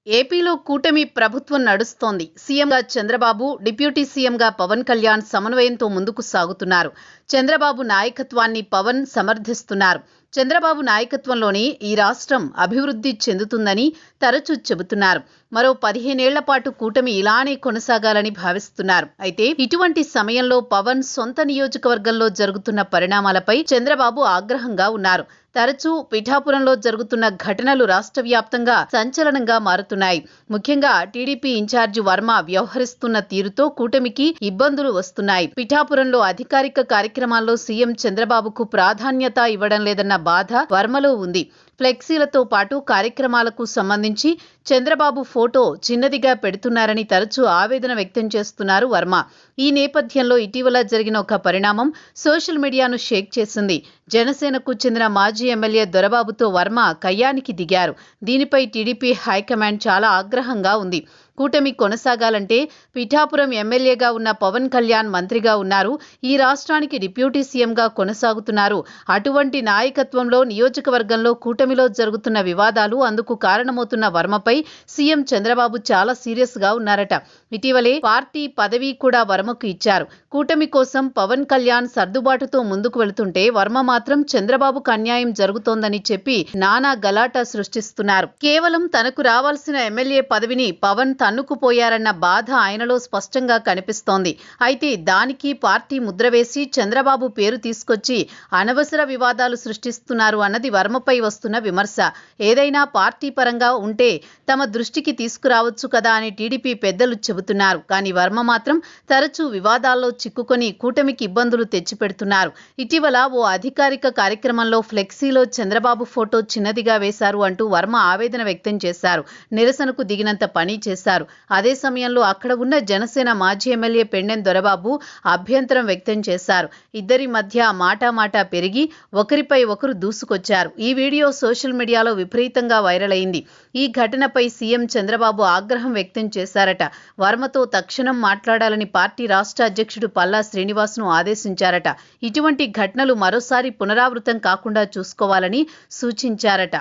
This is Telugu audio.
ఏపీలో కూటమి ప్రభుత్వం నడుస్తోంది. సీఎంగా చంద్రబాబు, డిప్యూటీ సీఎంగా పవన్ కళ్యాణ్ సమన్వయంతో ముందుకు సాగుతున్నారు. చంద్రబాబు నాయకత్వాన్ని పవన్ సమర్థిస్తున్నారు. చంద్రబాబు నాయకత్వంలోనే ఈ రాష్ట్రం అభివృద్ధి చెందుతుందని తరచూ చెబుతున్నారు. మరో 15 ఏళ్ల పాటు కూటమి ఇలానే కొనసాగాలని భావిస్తున్నారు. అయితే ఇటువంటి సమయంలో పవన్ సొంత నియోజకవర్గంలో జరుగుతున్న పరిణామాలపై చంద్రబాబు ఆగ్రహంగా ఉన్నారు. తరచూ పిఠాపురంలో జరుగుతున్న ఘటనలు రాష్ట్ర వ్యాప్తంగా సంచలనంగా మారుతున్నాయి. ముఖ్యంగా టీడీపీ ఇన్ఛార్జి వర్మ వ్యవహరిస్తున్న తీరుతో కూటమికి ఇబ్బందులు వస్తున్నాయి. పిఠాపురంలో అధికారిక కార్యక్రమాల్లో సీఎం చంద్రబాబుకు ప్రాధాన్యత ఇవ్వడం లేదన్న బాధ వర్మలో ఉంది. ఫ్లెక్సీలతో పాటు కార్యక్రమాలకు సంబంధించి చంద్రబాబు ఫోటో చిన్నదిగా పెడుతున్నారని తరచూ ఆవేదన వ్యక్తం చేస్తున్నారు వర్మ. ఈ నేపథ్యంలో ఇటీవల జరిగిన ఒక పరిణామం సోషల్ మీడియాను షేక్ చేసింది. జనసేనకు చెందిన మాజీ ఎమ్మెల్యే దొరబాబుతో వర్మ కయ్యానికి దిగారు. దీనిపై టీడీపీ హైకమాండ్ చాలా ఆగ్రహంగా ఉంది. కూటమి కొనసాగాలంటే పిఠాపురం ఎమ్మెల్యేగా ఉన్న పవన్ కళ్యాణ్ మంత్రిగా ఉన్నారు. ఈ రాష్ట్రానికి డిప్యూటీ సీఎంగా కొనసాగుతున్నారు. అటువంటి నాయకత్వంలో నియోజకవర్గంలో కూటమిలో జరుగుతున్న వివాదాలు, అందుకు కారణమవుతున్న వర్మపై సీఎం చంద్రబాబు చాలా సీరియస్ గా ఉన్నారట. ఇటీవలే పార్టీ పదవి కూడా వర్మకు ఇచ్చారు. కూటమి కోసం పవన్ కళ్యాణ్ సర్దుబాటుతో ముందుకు వెళుతుంటే వర్మ మాత్రం చంద్రబాబుకు అన్యాయం జరుగుతోందని చెప్పి నానా గలాటా సృష్టిస్తున్నారు. కేవలం తనకు రావాల్సిన ఎమ్మెల్యే పదవిని పవన్ తన్నుకుపోయారన్న బాధ ఆయనలో స్పష్టంగా కనిపిస్తోంది. అయితే దానికి పార్టీ ముద్ర వేసి చంద్రబాబు పేరు తీసుకొచ్చి అనవసర వివాదాలు సృష్టిస్తున్నారు అన్నది వర్మపై వస్తున్న విమర్శ. ఏదైనా పార్టీ పరంగా ఉంటే తమ దృష్టికి తీసుకురావచ్చు కదా అని టీడీపీ పెద్దలు చెబుతున్నారు. కానీ వర్మ మాత్రం తరచూ వివాదాల్లో చిక్కుకొని కూటమికి ఇబ్బందులు తెచ్చిపెడుతున్నారు. ఇటీవల ఓ అధికారిక కార్యక్రమంలో ఫ్లెక్సీలో చంద్రబాబు ఫోటో చిన్నదిగా వేశారు అంటూ వర్మ ఆవేదన వ్యక్తం చేశారు. నిరసనకు దిగినంత పని చేశారు. అదే సమయంలో అక్కడ ఉన్న జనసేన మాజీ ఎమ్మెల్యే పెండెం దొరబాబు అభ్యంతరం వ్యక్తం చేశారు. ఇద్దరి మధ్య మాటామాటా పెరిగి ఒకరిపై ఒకరు దూసుకొచ్చారు. ఈ వీడియో సోషల్ మీడియాలో విపరీతంగా వైరల్ అయింది. ఈ ఘటనపై సీఎం చంద్రబాబు ఆగ్రహం వ్యక్తం చేశారట. వర్మతో తక్షణం మాట్లాడాలని పార్టీ రాష్ట్ర అధ్యక్షుడు పల్లా శ్రీనివాస్ను ఆదేశించారట. ఇటువంటి ఘటనలు మరోసారి పునరావృతం కాకుండా చూసుకోవాలని సూచించారట.